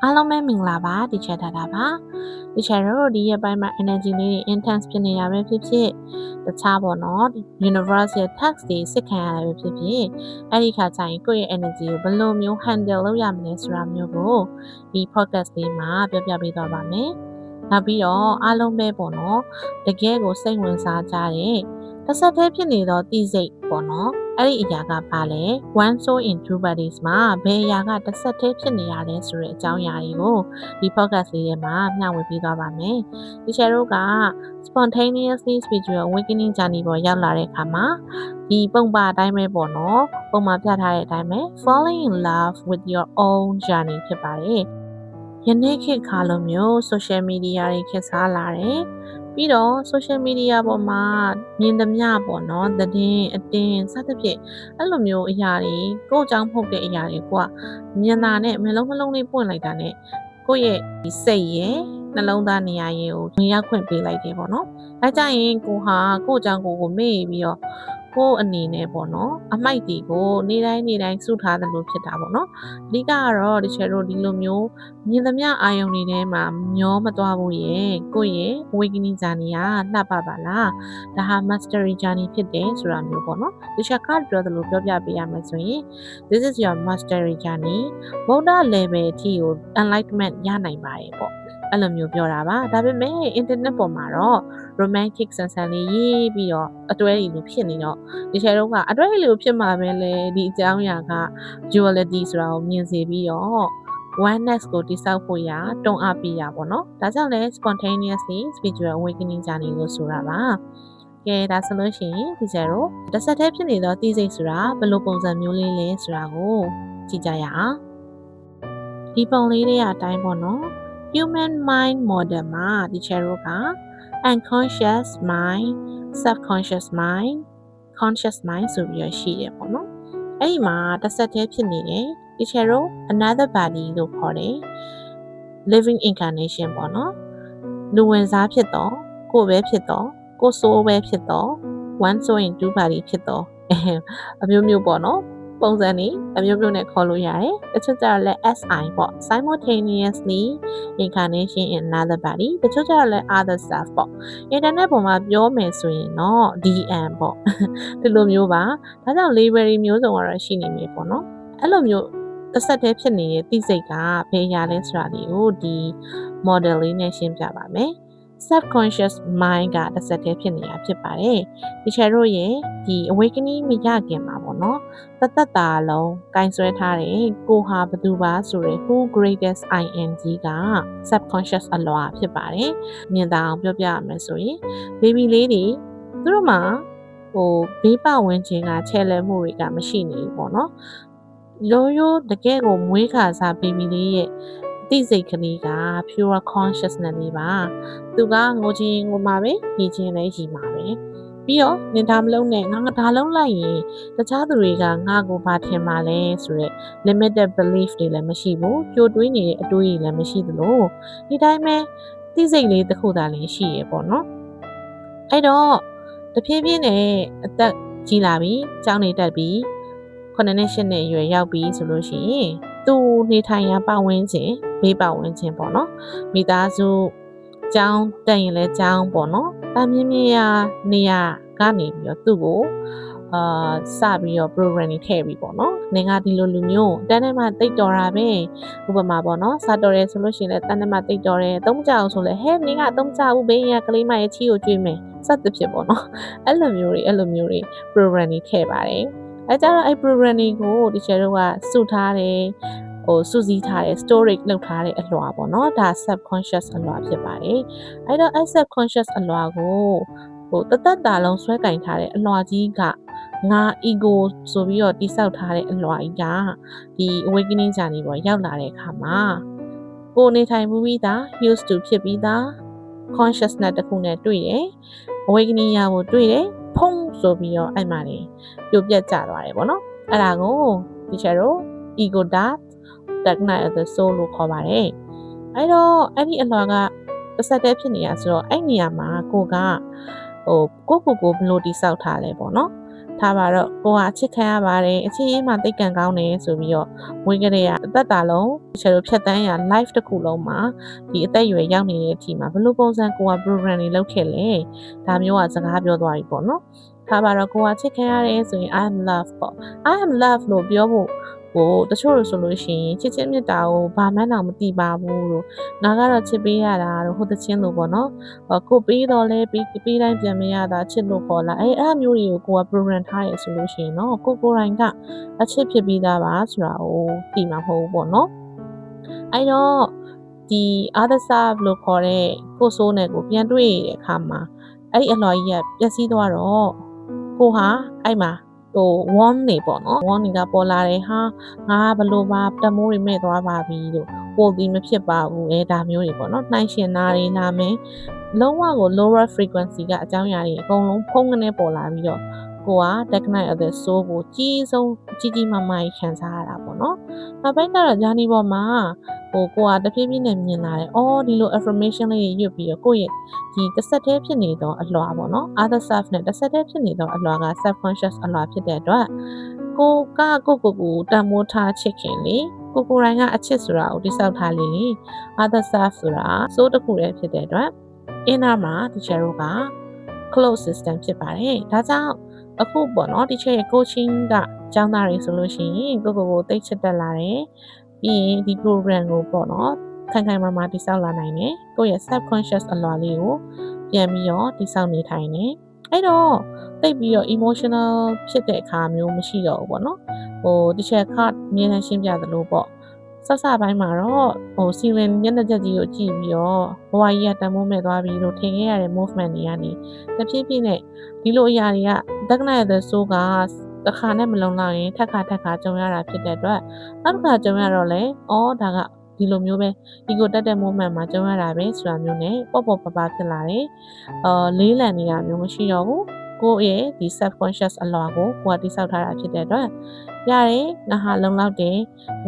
အားလုံးပဲမင်္ဂလာပါဒီချက်ထားတာပါဒီချက်တို့ဒီရဲ့ပိုင်းမှာ energy လေးတွေ intense ဖြစ်နေရပဲဖြစ်ဖြစ်တခြားပေါ့နော် universe ရဲ့ tax တွေစစ်ခံရတာပဲဖြစ်ဖြစ်အဲ့ဒီခါကျရင်ကိုယ့်ရဲ့ energy ကိုဘယ်လိုမျိုး handle လုပ်ရမလဲဆိုတာမျိုးကိုဒီ podcast လေးမှာပြောပြပေးသွားပါမယ်နောက်ပြီးတော့အားလုံးပဲပေါ့နော်တကယ်ကိုစိတ်ဝင်စားကြတဲ့တစ်ဆက်တည်းဖြစ်နေတော့တိစိတ်ပေါ့နော်အဲ့ဒီအရာကဘာလဲ one soul in two bodies မှာဘယ်အရာကတစ်ဆက်တည်းဖြစ်နေရလဲဆိုတဲ့အကြောင်းအရာတွေကိုဒီ podcast လေးထဲမှာမျှဝေပေးသွားပါမယ်ဒီချယ်တို့က spontaneously spiritual awakening journey ပေါ်ရောက်လာတဲ့အခါမှာဒီပုံပါအတိုင်းပဲပေါ့နော်ပုံမှာပြထားတဲ့အတိုင်းပဲ falling in love with your own journey ဖြစ်ပါတယ်ယနေ့ခေတ်ခါလိုမျိုး social media တွေခေတ်စားလာတယ်ပြီးတော့ social media ပေါ်မှာမြင်သမျှပေါ့နော်သတင်းအတင်းစသဖြင့်အဲ့လိုမျိုးအရာတွေကိုယ့်အကြောင်းမဟုတ်တဲ့အရာတွေကမြင်တာနဲ့မျိုးလုံးလေးပွင့်လိုက်တာနဲ့ကိုယ့်ရဲ့ဒီစိတ်ရဲ့နှလုံးသားနေရာရဲ့ကိုဝင်ရောက်ခွင့်ပေးလိုက်တယ်ပေါ့နော်။ဒါကြရင်ကိုဟာကိုယ့်အကြောင်းကိုမေ့ပြီးတော့ကိုယ့်အနေနဲ့ပေါ့နော်အမိုက်တွေကိုနေ့တိုင်းစုထားတယ်လို့ဖြစ်တာပေါ့နော်အဓိကကတော့ဒီချေတို့ဒီလိုမျိုးမြင်သမျှအာယုံတွေထဲမှာမျောမသွားဘူးရဲ့ကိုယ့်ရဲ့ awakening journey ကလှပပါလားဒါဟာ mastery journey ဖြစ်တယ်ဆိုတာမျိုးပေါ့နော်ဒီချက်ကပြောတယ်လို့ပြောပြပေးရမယ်ဆိုရင် this is your mastery journey ဗုဒ္ဓ level အထိကို enlightenment ရနိုင်ပါတယ်ပေါ့အဲ့လိုမျိုးပြောတာပါဒါပေမဲ့ internet ပေါ်မှာတော့ romantic ဆန်ဆန်လေးရေးပြီးတော့အတွဲလိုဖြစ်နေတော့ဒီချေတော့ကအတွဲလိုဖြစ်မှာပဲလေဒီအကြောင်းအရာက duality ဆိုတာကိုမြင်စေပြီးတော့ oneness ကိုတိစောက်ဖို့ရတွန်းအားပေးရပါတော့ဒါကြောင့်လဲ spontaneously spiritual awakening journey လို့ဆိုတာပါကဲဒါဆိုလို့ရှိရင်ဒီချေတော့တစ်ဆက်တည်းဖြစ်နေတော့သိစိတ်ဆိုတာဘယ်လိုပုံစံမျိုးလေးလဲဆိုတာကိုကြည့်ကြရအောင်ဒီပုံလေးတွေအတိုင်းပေါ့နော်human mind model မှာဒီချေတို့က unconscious mind subconscious mind conscious mind ဆိုပြီးရရှိတယ်ပေါ့နော်အဲ့ဒီမှာတစ်ဆက်တည်းဖြစ်နေတယ်ဒီချေတို့ another body လို့ခေါ်တယ် living incarnation ပေါ့နော်လူဝင်စားဖြစ်တော့ကိုယ်ပဲဖြစ်တော့ကိုယ်ဆိုးပဲဖြစ်တော့ one soul in two body ဖြစ်တော့အမျိုးမျိုးပေါ့နော်ပုံစံနေအမျိုးမျိုးနဲ့ခေါ်လို့ရတယ်တချို့ကျတော့လဲ SI ပေါ့ simultaneously incarnation in another body တချို့ကျတော့လဲ other self ပေါ့ internet ပေါ်မှာပြောမယ်ဆိုရင်တော့ DM ပေါ့ဒီလိုမျိုးပါဒါကြောင့် label မျိုးစုံကတော့ရှိနေပြီပေါ့နော်အဲ့လိုမျိုးတစ်ဆက်တည်းဖြစ်နေတဲ့သိစိတ်ကဘယ်အရာလဲဆိုတာလေးကိုဒီ model လေးနဲ့ရှင်းပြပါမယ်subconscious mind ကတစ်ဆက်တည်းဖြစ်နေတာဖြစ်ပါတယ်ဒီချေတို့ရဲ့ဒီ awakening မရခင်မှာပေါ့နော်တတာလုံးကင်ဆွဲထားတယ်ကိုဟာဘသူပါဆိုရယ် who greatest ing က subconscious အလွာဖြစ်ပါတယ်မြင်တာအောင်ပြောပြရမယ်ဆိုရင် baby လေးတွေသူတို့မှာဘေးပဝန်းကျင်ကချဲလဲမှုတွေကမရှိနေဘူးပေါ့နော်ရိုးတကယ်ကိုမွေးခါစား baby လေးရဲ့သိစိတ်ကလေးက pure consciousness လေးပါသူကငိုချင်းငိုမှာပဲရည်ချင်းလည်းရည်မှာပဲပြီးတော့နင်ဒါမလုံးနဲ့ငါဒါလုံးလိုက်ရင်တခြားသူတွေကငါ့ကိုဘာထင်မှာလဲဆိုရက် limited belief တွေလည်းမရှိဘူးကြိုတွေးနေတဲ့အတွေးတွေလည်းမရှိသလိုဒီတိုင်းပဲသိစိတ်လေးတစ်ခုသာလည်းရှိရပေါ့နော်အဲ့တော့တဖြည်းဖြည်းနဲ့အသက်ကြီးလာပြီကျောင်းနေတက်ပြီ9နှစ်10နှစ်အရွယ်ရောက်ပြီဆိုလို့ရှိရင်သူနေထိုင်ရာပတ်ဝန်းကျင်ဘေးပတ်ဝန်းကျင်ပေါ့နော်မိသားစုကျောင်းတက်ရင်လည်းကျောင်းပေါ့နော်တာမြင့်မြင့်ရနေရကနေပြီးတော့သူ့ကိုစပြီးတော့ program တွေထည့်ပြီးပေါ့နော်နင်ကဒီလိုလူမျိုးတန်းထဲမှာတိတ်တော်တာပဲဥပမာပေါ့နော်စတော်ရဲဆိုလို့ရှိရင်လည်းတန်းထဲမှာတိတ်တော်တယ်သုံးကြအောင်ဆိုလဲဟဲ့နင်ကသုံးကြဘူးဘေးရကလေးမရဲ့ချီကိုကျွေးမယ်စသဖြင့်ပေါ့နော်အဲ့လိုမျိုးတွေ program တွေထည့်ပါတယ်အဲကြတော့အဲ့ program တွေကိုဒီချေတို့ကစုထားတယ်စုစည်းထားတယ် storage လုပ်ထားတဲ့အလွှာပေါ့နော်ဒါ subconscious အလွှာဖြစ်ပါတယ်အဲ့တော့ subconscious အလွှာကိုတသက်တာလုံးဆွဲကင်ထားတဲ့အလွှာကြီးကငါ ego ဆိုပြီးတော့တိဆောက်ထားတဲ့အလွှာကြီးကဒီ awakening journey ပေါ်ရောက်လာတဲ့အခါမှာကိုနေထိုင်မှုပြီးသား used to ဖြစ်ပြီးသား consciousness တစ်ခုနဲ့တွေ့တယ် awakening ရဖို့တွေ့တယ်ဖုံးဆိုပြီးတော့အဲ့မှာနေပြိုပြက်ကျသွားတယ်ပေါ့နော်အဲ့ဒါကိုဒီချေတို့ ego death dark night of the soul လို့ခေါ်ပါတယ်အဲ့တော့အဲ့ဒီအလွှာကတစ်ဆက်တည်းဖြစ်နေတာဆိုတော့အဲ့နေရာမှာကိုကကိုဘယ်လိုတိဆောက်ထားလဲပေါ့နော် ထားပါတော့ကိုကအချစ်ခံရပါတယ်အချင်းချင်းမှတိတ်ကန်ကောင်းတယ်ဆိုပြီးတော့မွေးကလေးကအသက်တာလုံးချေတို့ဖြတ်တန်းရ live တစ်ခုလုံးမှာဒီအသက်အရွယ်ရောက်နေတဲ့အချိန်မှာဘယ်လိုပုံစံကိုက program တွေလုပ်ခဲ့လဲဒါမျိုးကစကားပြောသွားပြီပေါ့နော်ထားပါတော့ကိုကချစ်ခံရတယ်ဆိုရင် I am love ပေါ့ I am love လို့ပြောဖို့ကိုတချို့လို့ဆိုလို့ရှိရင်ချစ်ချင်းမြတ်တာကိုဘာမှန်းတော့မသိပါဘူးလို့ငါကတော့ချစ်ပေးရတာလို့ဟိုတချင်းလို့ပေါ့နော်ကိုပေးတော့လဲပေးတိုင်းပြန်မရတာချစ်လို့ခေါ်လာအဲ့အမျိုးတွေကိုကိုက program ထားရဆိုလို့ရှိရင်နော်ကိုယ်တိုင်ကအချစ်ဖြစ်ပြီးသားပါဆိုတာကိုသိမှာမဟုတ်ဘူးပေါ့နော်အဲ့တော့ဒီ other side လို့ခေါ်တဲ့ကိုဆိုးနဲ့ကိုပြန်တွေ့တဲ့အခါမှာအဲ့ဒီအလွှာကြီးကပျက်စီးသွားတော့ကိုဟာအဲ့မှာwarn နေပေါ့နော် warn နေကပေါ်လာတယ်ဟာငါဘလို့ပါတမိုးတွေမဲ့သွားပါပြီလို့ပို့ပြီးမဖြစ်ပါဘူးဒါမျိုးတွေပေါ့နော်နှိုင်းရှင်နာတွေလာမယ်လုံးဝကို lower frequency ကအကြောင်းအရာတွေအကုန်လုံးဖုံးကနေပေါ်လာပြီးတော့ကိုက dark night of the soul ကိုကြီးမားမားခံစားရတာပေါ့နော်နောက်ပိုင်းကျတော့ journey ပေါ်မှာကိုကတဖြည်းဖြည်းနဲ့မြင်လာတယ်အော်ဒီလို affirmation လေးတွေရွတ်ပြီးတော့ကိုယ့်ရဲ့ဒီတစ်ဆက်တည်းဖြစ်နေတော့အလွှာပေါ့နော် other self နဲ့တစ်ဆက်တည်းဖြစ်နေတော့အလွှာက subconscious အလွှာဖြစ်တဲ့အတွက်ကိုတန်မိုးထားချစ်ခင်လေကိုယ်တိုင်ကအချစ်ဆိုတာကိုတိစောက်ထားလေ other self ဆိုတာစိုးတစ်ခုတည်းဖြစ်တဲ့အတွက် inner မှာ teacher တို့က close system ဖြစ်ပါတယ်ဒါကြောင့်အခုပေါ့နော် teacher ရဲ့ coaching ကကျောင်းသားတွေဆိုလို့ရှိရင်ကိုသိချစ်တက်လာတယ်ပြီးရင်ဒီ program ကိုပေါ့နော်ခိုင်မာတိစောက်လာနိုင်တယ်ကိုယ့်ရဲ့ subconscious အလွှာလေးကိုပြန်ပြီးတော့တိစောက်နေထိုင်တယ်အဲ့တော့တိတ်ပြီးတော့ emotional ဖြစ်တဲ့အခါမျိုးမရှိတော့ဘူးပေါ့နော်teacher card အမြဲတမ်းရှင်းပြသလိုပေါ့စပိုင်းမှာတော့စီလင်ညနေချက်ကြီးကိုကြည့်ပြီးတော့ဘဝကြီးကတန်မိုးမဲ့သွားပြီလို့ထင်ခဲ့ရတဲ့ movement တွေကနေတဖြည်းဖြည်းနဲ့ဒီလိုအရာတွေက dark night of the soul ကတစ်ခါနဲ့မလုံလောက်ရင်ထပ်ခါကြုံရတာဖြစ်တဲ့အတွက်နောက်တစ်ခါကြုံရတော့လေဒါကဒီလိုမျိုးပဲဒီကိုတက်တဲ့ moment မှာကြုံရတာပဲဆိုတာမျိုးနဲ့ပေါ့ပဖြစ်လာတယ်လေးလံနေတာမျိုးမရှိတော့ဘူးကိုယ့်ရဲ့ဒီ subconscious အလွှာကိုကတိစောက်ထားတာဖြစ်တဲ့အတွက်ရတယ်ငါဟာလုံလောက်တယ်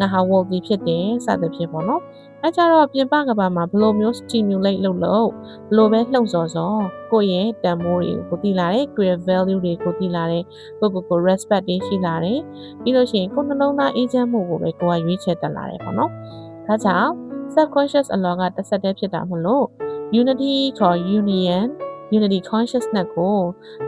ငါဟာ worthy ဖြစ်တယ်စသဖြင့်ပေါ့နော်အဲကြတော့ပြင်ပကဘာမှာဘလိုမျိုး stimulate လုပ်ဘလိုပဲလှုပ်စော်ကိုယ့်ရဲ့တန်မိုးတွေကိုသိလာတယ်ကိုယ့်ရဲ့ value တွေကိုသိလာတယ်ကို respect တွေရှိလာတယ်ပြီးလို့ရှိရင်ကိုယ်နှလုံးသားအေးချမ်းမှုကိုပဲကိုကရွေးချယ်တက်လာတယ်ပေါ့နော်ဒါကြောင့် subconscious အလွှာကတစ်ဆက်တည်းဖြစ်တာမလို့ unity ခေါ် unity consciousness ကို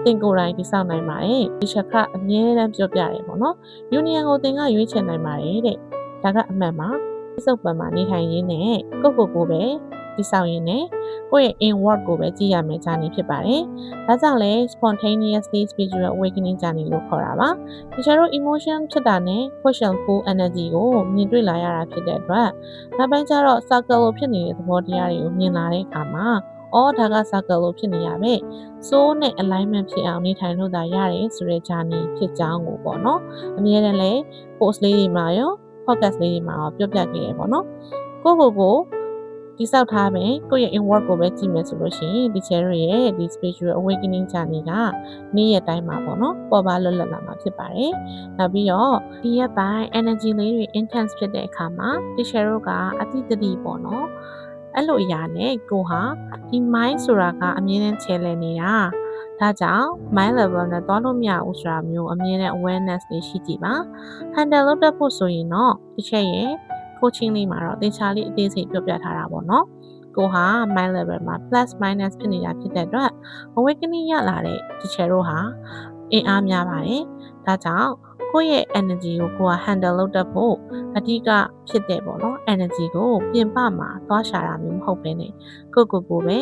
သင်ကိုယ်တိုင်တည်ဆောက်နိုင်ပါတယ်ဒီချက်ကအမြဲတမ်းပြောပြရတယ်ပေါ့နော် union ကိုသင်ကရွေးချယ်နိုင်ပါတယ်တဲ့ဒါကအမှန်ပါစုပ်ပံမှာနေထိုင်ရင်းနဲ့ကိုပဲတည်ဆောက်ရင်းနဲ့ကိုယ့်ရဲ့ inward ကိုပဲကြည့်ရမယ် journey ဖြစ်ပါတယ်ဒါကြောင့်လဲ spontaneously spiritual awakening journey လို့ခေါ်တာပါတချို့တို့ emotion ဖြစ်တာနဲ့ push and pull energy ကိုမြင်တွေ့လာရတာဖြစ်တဲ့အတွက်နောက်ပိုင်းကျတော့ circle လို့ဖြစ်နေတဲ့သဘောတရားတွေကိုမြင်လာတဲ့အခါမှာဒါက circle လို့ဖြစ်နေရပဲ soul နဲ့ alignment ဖြစ်အောင်နေထိုင်လို့သာရတယ်ဆိုတဲ့ journey ဖြစ်ကြောင်းကိုပေါ့နော်အမြဲတမ်းလဲ post လေးတွေမှာရော podcast လေးတွေမှာရောပြောပြခဲ့ရပေါ့နော်ကိုဒီစောက်ထားမယ်ကိုယ့်ရဲ့ inward ကိုပဲကြည့်မယ်ဆိုလို့ရှိရင်ဒီ cherry ရဲ့ဒီ spiritual awakening journey ကနေ့ရက်တိုင်းမှာပေါ့နော်ပေါ်ပါလွတ်လပ်လာမှာဖြစ်ပါတယ်နောက်ပြီးတော့ဒီရက်ပိုင်း energy လေးတွေ intense ဖြစ်တဲ့အခါမှာဒီ cherry ကအတိတ်တည်းပေါ့နော်အဲ့လိုအရာနဲ့ကိုဟာဒီ mind ဆိုတာကအမြဲတမ်းချဲလဲနေတာဒါကြောင့် mind level နဲ့သွားလို့မရဘူးဆိုတာမျိုးအမြဲတမ်း awareness တွေရှိကြည့်ပါ handle လုပ်တတ်ဖို့ဆိုရင်တော့ဒီချက်ရဲ့ coaching လေးမှာတော့သင်္ချာလေးအသေးစိတ်ပြောပြထားတာပေါ့နော်ကိုဟာ mind level မှာ plus minus ဖြစ်နေတာဖြစ်တဲ့အတွက် awakening ရလာတဲ့ teacher တို့ဟာအင်အားများပါတယ်ဒါကြောင့်ကိုယ့်ရဲ့ energy ကိုက handle လုပ်တတ်ဖို့အဓိကဖြစ်တဲ့ပေါ့နော် energy ကိုပြင်ပမှာသွားရှာတာမျိုးမဟုတ်ဘဲနဲ့ကိုပဲ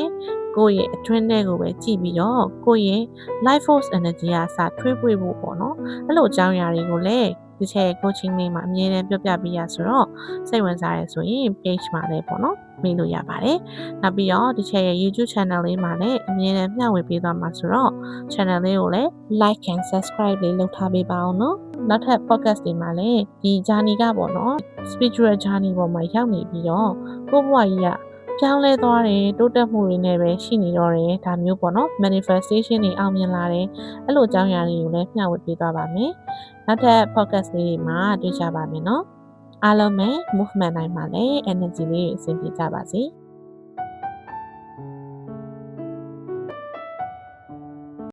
ကိုယ့်ရဲ့အတွင်းထဲကိုပဲကြည့်ပြီးတော့ကိုယ့်ရဲ့ life force energy ကစထွေးပွေဖို့ပေါ့နော်အဲ့လိုအကြောင်းအရာတွေကိုလည်းဒီချက် coaching လေးမှာအမြဲတမ်းပြောပြပေးရဆိုတော့စိတ်ဝင်စားရဆိုရင် page မှာလည်းပေါ့နော်မေးလို့ရပါတယ်နောက်ပြီးတော့ဒီချက်ရဲ့ YouTube channel လေးမှာလည်းအမြဲတမ်းမျှဝေပေးသွားမှာဆိုတော့ channel လေးကိုလည်း like and subscribe လေးလုပ်ထားပေးပါအောင်နော်နောက်ထပ် podcast တွေမှာလည်းဒီ journey ကပေါ့နော် spiritual journey ပေါ်မှာရောက်နေပြီးတော့ကိုယ့်ဘဝကြီးကပြောင်းလဲသွားတယ်တိုးတက်မှုတွေနဲ့ပဲရှိနေတော့တယ်ဒါမျိုးပေါ့နော် manifestation တွေအောင်မြင်လာတယ်အဲ့လိုအကြောင်းအရာတွေကိုလည်းမျှဝေပေးသွားပါမယ်နောက်ထပ် podcast လေးတွေမှာတွေ့ကြပါမယ်နော်အားလုံးပဲ movement တိုင်းမှာလည်း energy လေးတွေအဆင်ပြေကြပါစေ